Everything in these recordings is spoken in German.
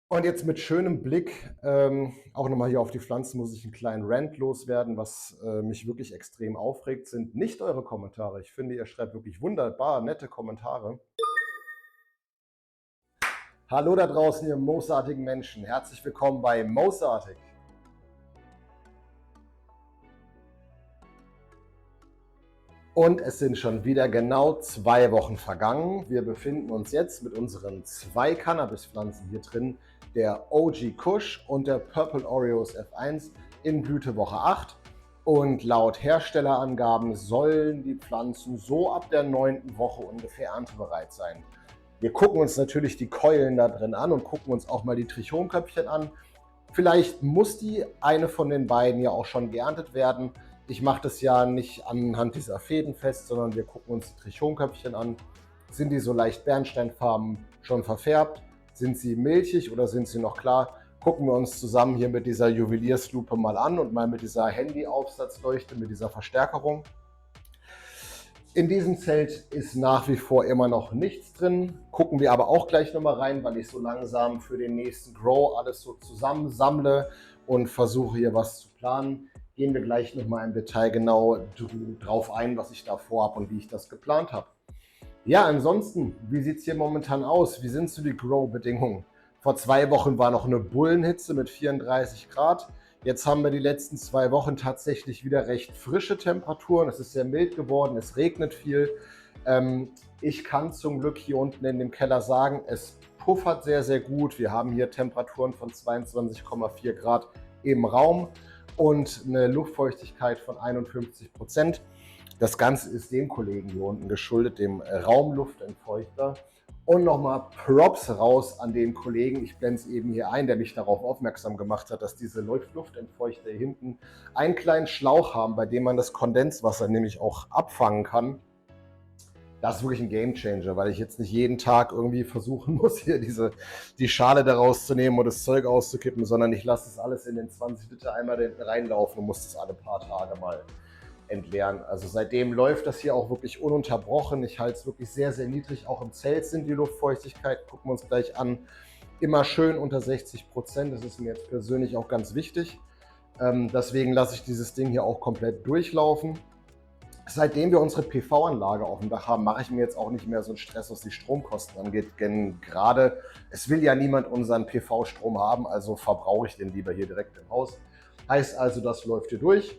Und jetzt mit schönem Blick, auch nochmal hier auf die Pflanzen muss ich einen kleinen Rant loswerden. Was, mich wirklich extrem aufregt, sind nicht eure Kommentare. Ich finde, ihr schreibt wirklich wunderbar nette Kommentare. Hallo da draußen, ihr moosartigen Menschen. Herzlich willkommen bei Moosartig. Und es sind schon wieder genau 2 Wochen vergangen. Wir befinden uns jetzt mit unseren 2 Cannabispflanzen hier drin, der OG Kush und der Purple Oreos F1 in Blütewoche 8. Und laut Herstellerangaben sollen die Pflanzen so ab der 9. Woche ungefähr erntebereit sein. Wir gucken uns natürlich die Keulen da drin an und gucken uns auch mal die Trichomköpfchen an. Vielleicht muss die eine von den beiden ja auch schon geerntet werden. Ich mache das ja nicht anhand dieser Fäden fest, sondern wir gucken uns die Trichomköpfchen an. Sind die so leicht bernsteinfarben schon verfärbt? Sind sie milchig oder sind sie noch klar? Gucken wir uns zusammen hier mit dieser Juwelierslupe mal an und mal mit dieser Handyaufsatzleuchte, mit dieser Verstärkerung. In diesem Zelt ist nach wie vor immer noch nichts drin. Gucken wir aber auch gleich nochmal rein, weil ich so langsam für den nächsten Grow alles so zusammensammle und versuche hier was zu planen. Gehen wir gleich nochmal im Detail genau drauf ein, was ich da vorhabe und wie ich das geplant habe. Ja, ansonsten, wie sieht es hier momentan aus? Wie sind so die Grow-Bedingungen? Vor 2 Wochen war noch eine Bullenhitze mit 34 Grad. Jetzt haben wir die letzten 2 Wochen tatsächlich wieder recht frische Temperaturen. Es ist sehr mild geworden, es regnet viel. Ich kann zum Glück hier unten in dem Keller sagen, es puffert sehr, sehr gut. Wir haben hier Temperaturen von 22,4 Grad im Raum und eine Luftfeuchtigkeit von 51%. Das Ganze ist dem Kollegen hier unten geschuldet, dem Raumluftentfeuchter. Und nochmal Props raus an den Kollegen, ich blende es eben hier ein, der mich darauf aufmerksam gemacht hat, dass diese Luftentfeuchter hier hinten einen kleinen Schlauch haben, bei dem man das Kondenswasser nämlich auch abfangen kann. Das ist wirklich ein Gamechanger, weil ich jetzt nicht jeden Tag irgendwie versuchen muss, hier die Schale da rauszunehmen und das Zeug auszukippen, sondern ich lasse das alles in den 20 Liter Eimer reinlaufen und muss das alle paar Tage mal entleeren. Also seitdem läuft das hier auch wirklich ununterbrochen. Ich halte es wirklich sehr, sehr niedrig. Auch im Zelt sind die Luftfeuchtigkeit, gucken wir uns gleich an, immer schön unter 60%. Das ist mir jetzt persönlich auch ganz wichtig. Deswegen lasse ich dieses Ding hier auch komplett durchlaufen. Seitdem wir unsere PV-Anlage auf dem Dach haben, mache ich mir jetzt auch nicht mehr so einen Stress, was die Stromkosten angeht. Denn gerade, es will ja niemand unseren PV-Strom haben, also verbrauche ich den lieber hier direkt im Haus. Heißt also, das läuft hier durch.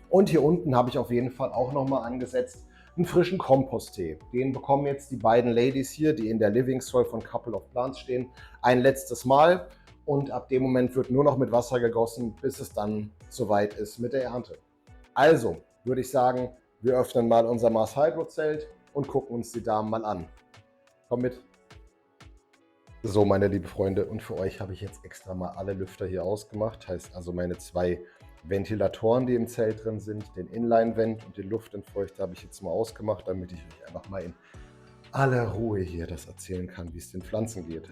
Und hier unten habe ich auf jeden Fall auch nochmal angesetzt einen frischen Komposttee. Den bekommen jetzt die beiden Ladies hier, die in der Living Soil von Couple of Plants stehen, ein letztes Mal. Und ab dem Moment wird nur noch mit Wasser gegossen, bis es dann soweit ist mit der Ernte. Also würde ich sagen, wir öffnen mal unser Mars Hydro Zelt und gucken uns die Damen mal an. Komm mit. So, meine lieben Freunde, und für euch habe ich jetzt extra mal alle Lüfter hier ausgemacht. Heißt also meine 2 Ventilatoren, die im Zelt drin sind, den Inline-Vent und den Luftentfeuchter habe ich jetzt mal ausgemacht, damit ich euch einfach mal in aller Ruhe hier das erzählen kann, wie es den Pflanzen geht.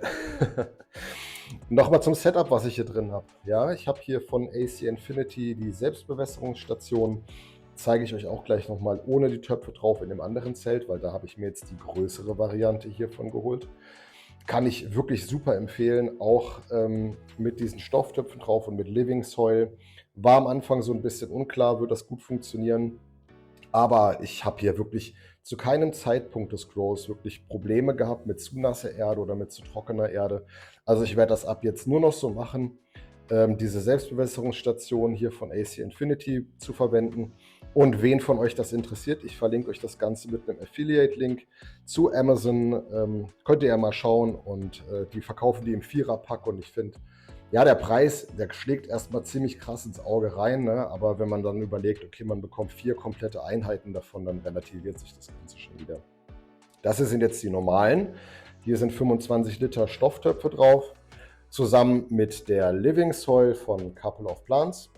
Nochmal zum Setup, was ich hier drin habe. Ja, ich habe hier von AC Infinity die Selbstbewässerungsstation. Zeige ich euch auch gleich nochmal ohne die Töpfe drauf in dem anderen Zelt, weil da habe ich mir jetzt die größere Variante hiervon geholt. Kann ich wirklich super empfehlen, auch mit diesen Stofftöpfen drauf und mit Living Soil. War am Anfang so ein bisschen unklar, wird das gut funktionieren. Aber ich habe hier wirklich zu keinem Zeitpunkt des Grows wirklich Probleme gehabt mit zu nasser Erde oder mit zu trockener Erde. Also ich werde das ab jetzt nur noch so machen, diese Selbstbewässerungsstation hier von AC Infinity zu verwenden. Und wen von euch das interessiert, ich verlinke euch das Ganze mit einem Affiliate-Link zu Amazon. Könnt ihr ja mal schauen und die verkaufen die im Vierer-Pack und ich finde, ja, der Preis, der schlägt erstmal ziemlich krass ins Auge rein, ne? Aber wenn man dann überlegt, okay, man bekommt 4 komplette Einheiten davon, dann relativiert sich das Ganze schon wieder. Das hier sind jetzt die normalen. Hier sind 25 Liter Stofftöpfe drauf, zusammen mit der Living Soil von Couple of Plants,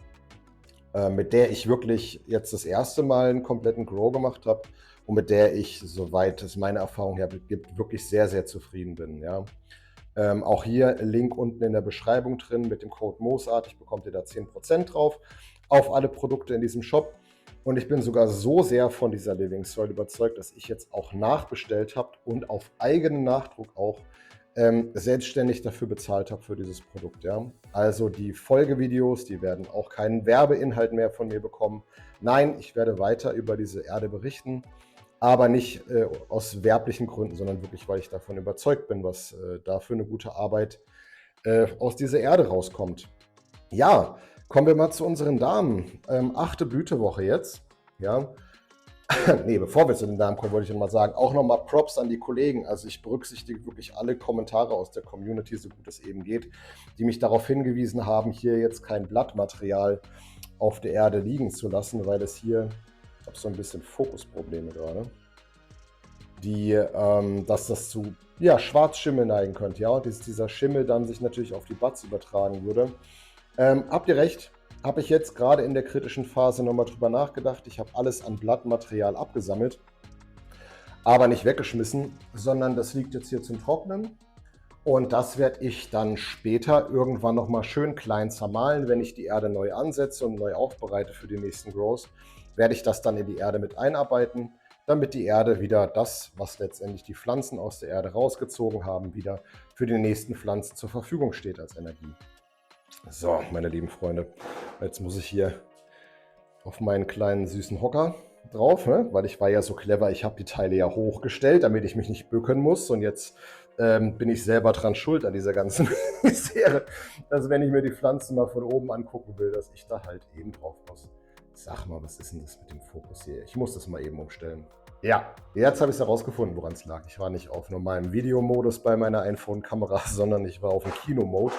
mit der ich wirklich jetzt das erste Mal einen kompletten Grow gemacht habe und mit der ich, soweit es meine Erfahrung hergibt, wirklich sehr, sehr zufrieden bin. Ja. Auch hier Link unten in der Beschreibung drin mit dem Code Moosartig bekommt ihr da 10% drauf auf alle Produkte in diesem Shop. Und ich bin sogar so sehr von dieser Living Soil überzeugt, dass ich jetzt auch nachbestellt habe und auf eigenen Nachdruck auch selbstständig dafür bezahlt habe für dieses Produkt. Ja? Also die Folgevideos, die werden auch keinen Werbeinhalt mehr von mir bekommen. Nein, ich werde weiter über diese Erde berichten, aber nicht aus werblichen Gründen, sondern wirklich, weil ich davon überzeugt bin, was da für eine gute Arbeit aus dieser Erde rauskommt. Ja, kommen wir mal zu unseren Damen. 8. Blütewoche jetzt. Ja, nee, bevor wir zu den Damen kommen, wollte ich nochmal sagen, auch nochmal Props an die Kollegen. Also ich berücksichtige wirklich alle Kommentare aus der Community, so gut es eben geht, die mich darauf hingewiesen haben, hier jetzt kein Blattmaterial auf der Erde liegen zu lassen, weil es hier, ich habe so ein bisschen Fokusprobleme gerade, dass das zu Schwarzschimmel neigen könnte, ja, und dieser Schimmel dann sich natürlich auf die Buds übertragen würde. Habt ihr recht, habe ich jetzt gerade in der kritischen Phase nochmal drüber nachgedacht. Ich habe alles an Blattmaterial abgesammelt, aber nicht weggeschmissen, sondern das liegt jetzt hier zum Trocknen. Und das werde ich dann später irgendwann nochmal schön klein zermahlen, wenn ich die Erde neu ansetze und neu aufbereite für die nächsten Grows, werde ich das dann in die Erde mit einarbeiten, damit die Erde wieder das, was letztendlich die Pflanzen aus der Erde rausgezogen haben, wieder für die nächsten Pflanzen zur Verfügung steht als Energie. So, meine lieben Freunde, jetzt muss ich hier auf meinen kleinen süßen Hocker drauf, ne? Weil ich war ja so clever, ich habe die Teile ja hochgestellt, damit ich mich nicht bücken muss, und jetzt bin ich selber dran schuld an dieser ganzen Misere, dass wenn ich mir die Pflanzen mal von oben angucken will, dass ich da halt eben drauf muss. Sag mal, was ist denn das mit dem Fokus hier? Ich muss das mal eben umstellen. Ja, jetzt habe ich es herausgefunden, woran es lag. Ich war nicht auf normalem Videomodus bei meiner iPhone-Kamera, sondern ich war auf dem Kino-Mode.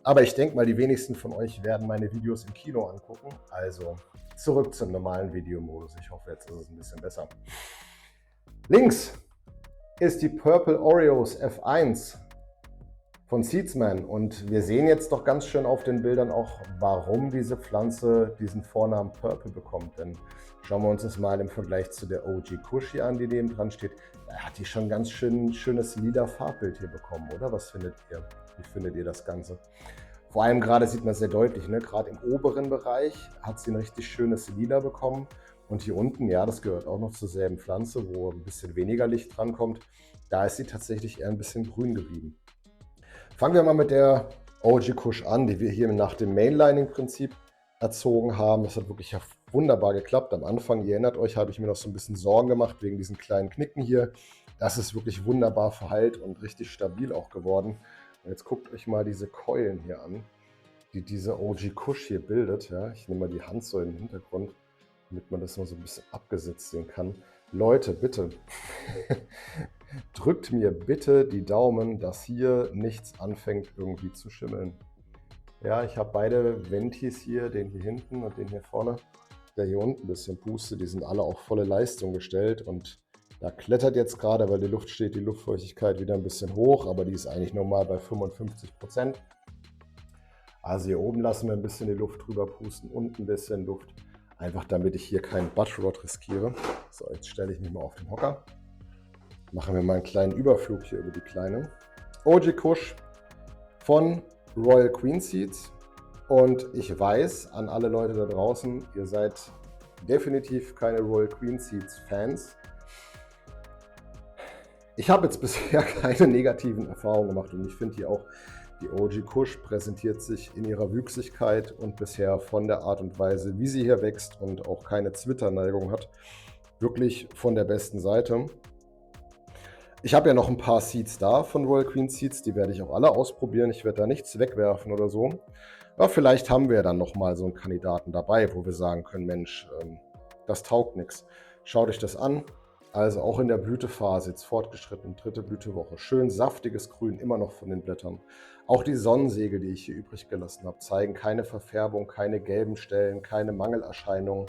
Aber ich denke mal, die wenigsten von euch werden meine Videos im Kino angucken. Also zurück zum normalen Videomodus. Ich hoffe, jetzt ist es ein bisschen besser. Links ist die Purple Oreos F1 von Seedsman. Und wir sehen jetzt doch ganz schön auf den Bildern auch, warum diese Pflanze diesen Vornamen Purple bekommt. Denn schauen wir uns das mal im Vergleich zu der OG Kush hier an, die neben dran steht. Da hat die schon ganz schönes lila Farbbild hier bekommen, oder? Was findet ihr? Wie findet ihr das Ganze? Vor allem gerade sieht man sehr deutlich, ne? Gerade im oberen Bereich hat sie ein richtig schönes Lila bekommen. Und hier unten, ja, das gehört auch noch zur selben Pflanze, wo ein bisschen weniger Licht drankommt. Da ist sie tatsächlich eher ein bisschen grün geblieben. Fangen wir mal mit der OG Kush an, die wir hier nach dem Mainlining-Prinzip erzogen haben. Das hat wirklich wunderbar geklappt. Am Anfang, ihr erinnert euch, habe ich mir noch so ein bisschen Sorgen gemacht wegen diesen kleinen Knicken hier. Das ist wirklich wunderbar verheilt und richtig stabil auch geworden. Und jetzt guckt euch mal diese Keulen hier an, die diese OG Kush hier bildet. Ja, ich nehme mal die Hand so in den Hintergrund, damit man das mal so ein bisschen abgesetzt sehen kann. Leute, bitte, drückt mir bitte die Daumen, dass hier nichts anfängt irgendwie zu schimmeln. Ja, ich habe beide Ventis hier, den hier hinten und den hier vorne, der hier unten ein bisschen pustet, die sind alle auf volle Leistung gestellt, und da klettert jetzt gerade, weil die Luft steht, die Luftfeuchtigkeit wieder ein bisschen hoch, aber die ist eigentlich normal bei 55%. Also hier oben lassen wir ein bisschen die Luft drüber pusten, unten ein bisschen Luft, einfach damit ich hier keinen Buttrot riskiere. So, jetzt stelle ich mich mal auf den Hocker. Machen wir mal einen kleinen Überflug hier über die kleine OG Kush von Royal Queen Seeds. Und ich weiß, an alle Leute da draußen, ihr seid definitiv keine Royal Queen Seeds Fans. Ich habe jetzt bisher keine negativen Erfahrungen gemacht, und ich finde hier auch, die OG Kush präsentiert sich in ihrer Wüchsigkeit und bisher von der Art und Weise, wie sie hier wächst und auch keine Zwitterneigung hat, wirklich von der besten Seite. Ich habe ja noch ein paar Seeds da von Royal Queen Seeds, die werde ich auch alle ausprobieren. Ich werde da nichts wegwerfen oder so. Aber vielleicht haben wir dann nochmal so einen Kandidaten dabei, wo wir sagen können, Mensch, das taugt nichts. Schaut euch das an. Also auch in der Blütephase, jetzt fortgeschritten, 3. Blütewoche. Schön saftiges Grün, immer noch von den Blättern. Auch die Sonnensegel, die ich hier übrig gelassen habe, zeigen keine Verfärbung, keine gelben Stellen, keine Mangelerscheinungen.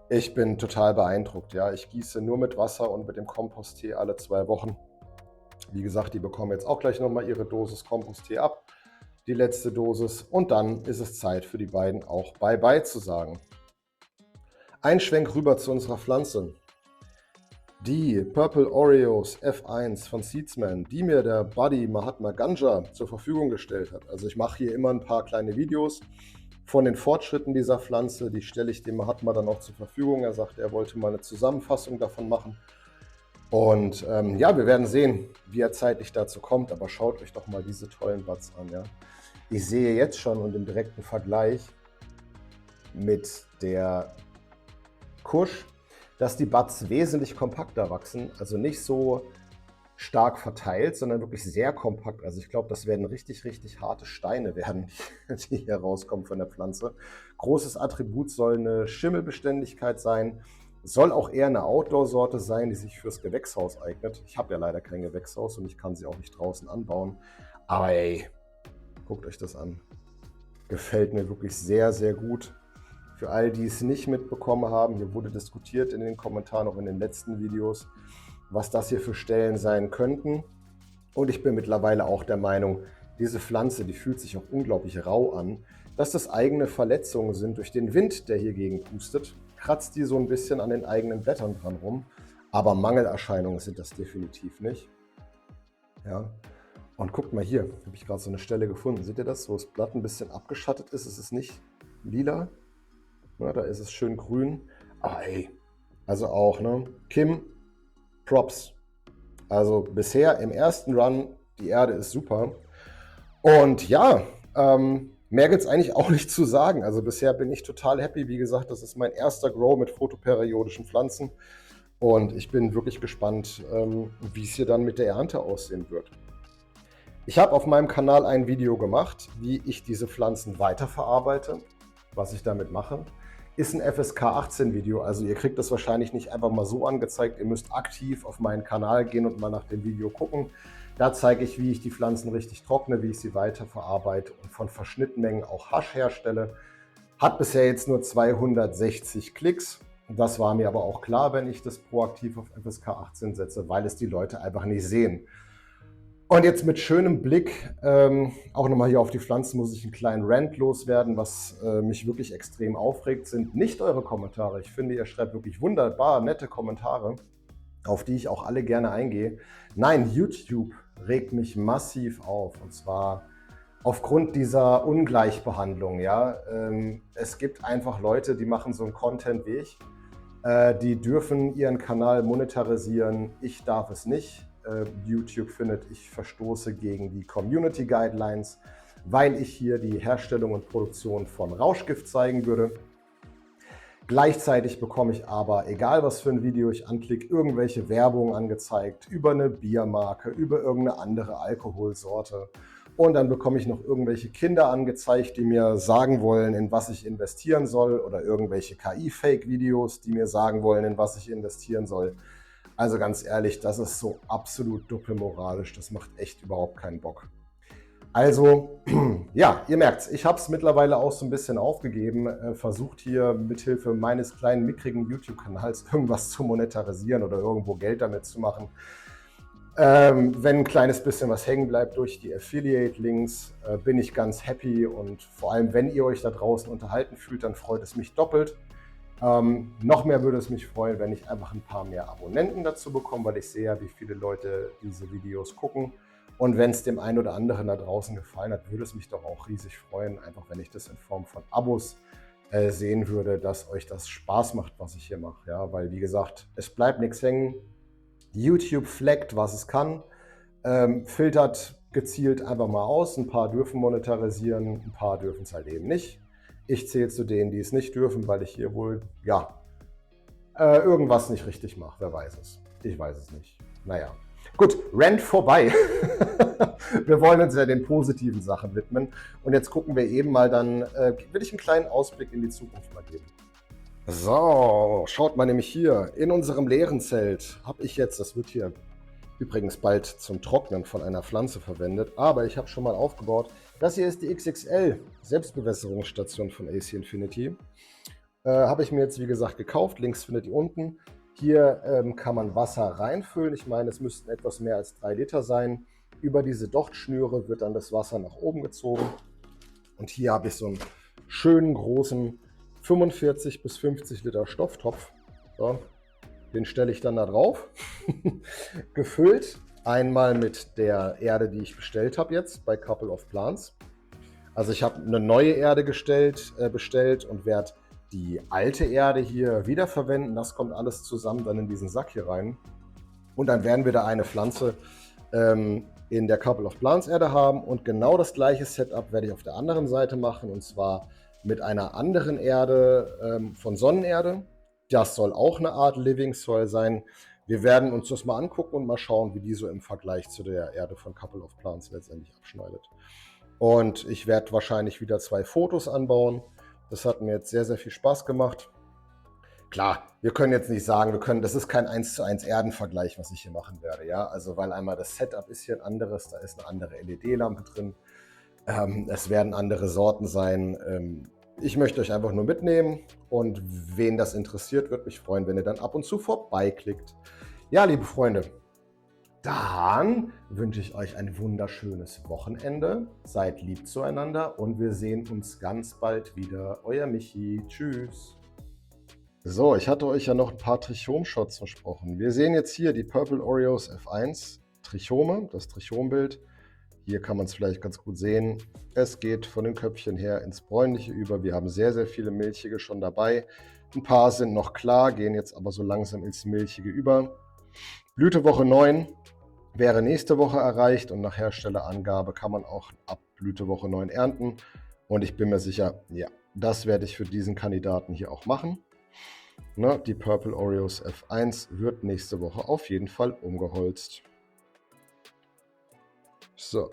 Ich bin total beeindruckt. Ja, ich gieße nur mit Wasser und mit dem Komposttee alle 2 Wochen. Wie gesagt, die bekommen jetzt auch gleich nochmal ihre Dosis Komposttee ab, die letzte Dosis. Und dann ist es Zeit für die beiden auch Bye-bye zu sagen. Ein Schwenk rüber zu unserer Pflanze. Die Purple Oreos F1 von Seedsman, die mir der Buddy Mahatma Ganja zur Verfügung gestellt hat. Also ich mache hier immer ein paar kleine Videos von den Fortschritten dieser Pflanze. Die stelle ich dem Mahatma dann auch zur Verfügung. Er sagte, er wollte mal eine Zusammenfassung davon machen. Und ja, wir werden sehen, wie er zeitlich dazu kommt, aber schaut euch doch mal diese tollen Buds an. Ja? Ich sehe jetzt schon und im direkten Vergleich mit der Kusch, dass die Buds wesentlich kompakter wachsen, also nicht so stark verteilt, sondern wirklich sehr kompakt. Also ich glaube, das werden richtig, richtig harte Steine werden, die hier rauskommen von der Pflanze. Großes Attribut soll eine Schimmelbeständigkeit sein. Soll auch eher eine Outdoor-Sorte sein, die sich fürs Gewächshaus eignet. Ich habe ja leider kein Gewächshaus und ich kann sie auch nicht draußen anbauen. Aber ey, guckt euch das an. Gefällt mir wirklich sehr, sehr gut. Für all die es nicht mitbekommen haben, hier wurde diskutiert in den Kommentaren, auch in den letzten Videos, was das hier für Stellen sein könnten. Und ich bin mittlerweile auch der Meinung, diese Pflanze, die fühlt sich auch unglaublich rau an, dass das eigene Verletzungen sind durch den Wind, der hier gegen pustet. Kratzt die so ein bisschen an den eigenen Blättern dran rum, aber Mangelerscheinungen sind das definitiv nicht. Ja. Und guckt mal hier, habe ich gerade so eine Stelle gefunden. Seht ihr das, wo das Blatt ein bisschen abgeschattet ist? Es ist nicht lila, ja, da ist es schön grün. Aber ey, also auch, ne? Kim, Props. Also bisher im ersten Run, die Erde ist super. Und ja, mehr gibt es eigentlich auch nicht zu sagen. Also bisher bin ich total happy. Wie gesagt, das ist mein erster Grow mit photoperiodischen Pflanzen. Und ich bin wirklich gespannt, wie es hier dann mit der Ernte aussehen wird. Ich habe auf meinem Kanal ein Video gemacht, wie ich diese Pflanzen weiterverarbeite, was ich damit mache. Ist ein FSK 18 Video, also ihr kriegt das wahrscheinlich nicht einfach mal so angezeigt. Ihr müsst aktiv auf meinen Kanal gehen und mal nach dem Video gucken. Da zeige ich, wie ich die Pflanzen richtig trockne, wie ich sie weiterverarbeite und von Verschnittmengen auch Hasch herstelle. Hat bisher jetzt nur 260 Klicks. Das war mir aber auch klar, wenn ich das proaktiv auf FSK 18 setze, weil es die Leute einfach nicht sehen. Und jetzt mit schönem Blick, auch nochmal hier auf die Pflanzen, muss ich einen kleinen Rant loswerden, was mich wirklich extrem aufregt, sind nicht eure Kommentare. Ich finde, ihr schreibt wirklich wunderbar nette Kommentare, auf die ich auch alle gerne eingehe. Nein, YouTube regt mich massiv auf, und zwar aufgrund dieser Ungleichbehandlung. Ja? Es gibt einfach Leute, die machen so einen Content wie ich, die dürfen ihren Kanal monetarisieren, ich darf es nicht. YouTube findet, ich verstoße gegen die Community Guidelines, weil ich hier die Herstellung und Produktion von Rauschgift zeigen würde. Gleichzeitig bekomme ich aber, egal was für ein Video ich anklicke, irgendwelche Werbung angezeigt über eine Biermarke, über irgendeine andere Alkoholsorte. Und dann bekomme ich noch irgendwelche Kinder angezeigt, die mir sagen wollen, in was ich investieren soll, oder irgendwelche KI-Fake-Videos, die mir sagen wollen, in was ich investieren soll. Also ganz ehrlich, das ist so absolut doppelmoralisch, das macht echt überhaupt keinen Bock. Also, ja, ihr merkt's, ich habe es mittlerweile auch so ein bisschen aufgegeben, versucht hier mithilfe meines kleinen, mickrigen YouTube-Kanals irgendwas zu monetarisieren oder irgendwo Geld damit zu machen. Wenn ein kleines bisschen was hängen bleibt durch die Affiliate-Links, bin ich ganz happy, und vor allem, wenn ihr euch da draußen unterhalten fühlt, dann freut es mich doppelt. Noch mehr würde es mich freuen, wenn ich einfach ein paar mehr Abonnenten dazu bekomme, weil ich sehe ja, wie viele Leute diese Videos gucken. Und wenn es dem einen oder anderen da draußen gefallen hat, würde es mich doch auch riesig freuen, einfach wenn ich das in Form von Abos sehen würde, dass euch das Spaß macht, was ich hier mache. Ja? Weil, wie gesagt, es bleibt nichts hängen. YouTube flaggt, was es kann, filtert gezielt einfach mal aus. Ein paar dürfen monetarisieren, ein paar dürfen es halt eben nicht. Ich zähle zu denen, die es nicht dürfen, weil ich hier wohl, ja, irgendwas nicht richtig mache. Wer weiß es? Ich weiß es nicht. Naja. Gut, Rant vorbei. Wir wollen uns ja den positiven Sachen widmen. Und jetzt gucken wir eben mal, dann will ich einen kleinen Ausblick in die Zukunft mal geben. So, schaut mal nämlich hier. In unserem leeren Zelt habe ich jetzt, das wird hier übrigens bald zum Trocknen von einer Pflanze verwendet, aber ich habe schon mal aufgebaut. Das hier ist die XXL Selbstbewässerungsstation von AC Infinity. Habe ich mir jetzt, wie gesagt, gekauft. Links findet ihr unten. Hier kann man Wasser reinfüllen. Ich meine, es müssten etwas mehr als 3 Liter sein. Über diese Dochtschnüre wird dann das Wasser nach oben gezogen. Und hier habe ich so einen schönen großen 45 bis 50 Liter Stofftopf. So. Den stelle ich dann da drauf, gefüllt, einmal mit der Erde, die ich bestellt habe jetzt bei Couple of Plants. Also ich habe eine neue Erde bestellt und werde die alte Erde hier wiederverwenden. Das kommt alles zusammen dann in diesen Sack hier rein. Und dann werden wir da eine Pflanze in der Couple of Plants Erde haben. Und genau das gleiche Setup werde ich auf der anderen Seite machen. Und zwar mit einer anderen Erde von Sonnenerde. Das soll auch eine Art Living Soil sein. Wir werden uns das mal angucken und mal schauen, wie die so im Vergleich zu der Erde von Couple of Plants letztendlich abschneidet. Und ich werde wahrscheinlich wieder 2 Fotos anbauen. Das hat mir jetzt sehr, sehr viel Spaß gemacht. Klar, wir können jetzt nicht sagen, das ist kein 1:1 Erdenvergleich, was ich hier machen werde. Ja? Also weil einmal das Setup ist hier ein anderes, da ist eine andere LED-Lampe drin. Es werden andere Sorten sein. Ich möchte euch einfach nur mitnehmen und wen das interessiert, würde mich freuen, wenn ihr dann ab und zu vorbeiklickt. Ja, liebe Freunde, dann wünsche ich euch ein wunderschönes Wochenende. Seid lieb zueinander und wir sehen uns ganz bald wieder. Euer Michi. Tschüss. So, ich hatte euch ja noch ein paar Trichom-Shots versprochen. Wir sehen jetzt hier die Purple Oreos F1 Trichome, das Trichombild. Hier kann man es vielleicht ganz gut sehen. Es geht von den Köpfchen her ins Bräunliche über. Wir haben sehr, sehr viele Milchige schon dabei. Ein paar sind noch klar, gehen jetzt aber so langsam ins Milchige über. Blütewoche 9 wäre nächste Woche erreicht und nach Herstellerangabe kann man auch ab Blütewoche 9 ernten. Und ich bin mir sicher, ja, das werde ich für diesen Kandidaten hier auch machen. Ne, die Purple Oreos F1 wird nächste Woche auf jeden Fall umgeholzt. So,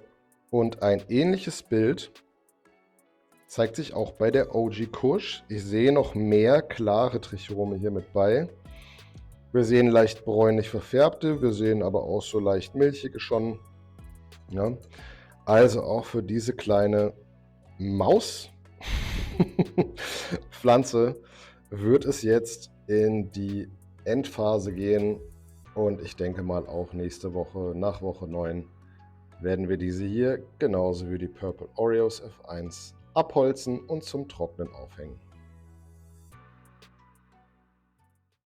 und ein ähnliches Bild zeigt sich auch bei der OG Kush. Ich sehe noch mehr klare Trichome hier mit bei. Wir sehen leicht bräunlich verfärbte, wir sehen aber auch so leicht milchige schon. Ja. Also auch für diese kleine Mauspflanze wird es jetzt in die Endphase gehen und ich denke mal auch nächste Woche, nach Woche 9, werden wir diese hier genauso wie die Purple Oreos F1 abholzen und zum Trocknen aufhängen.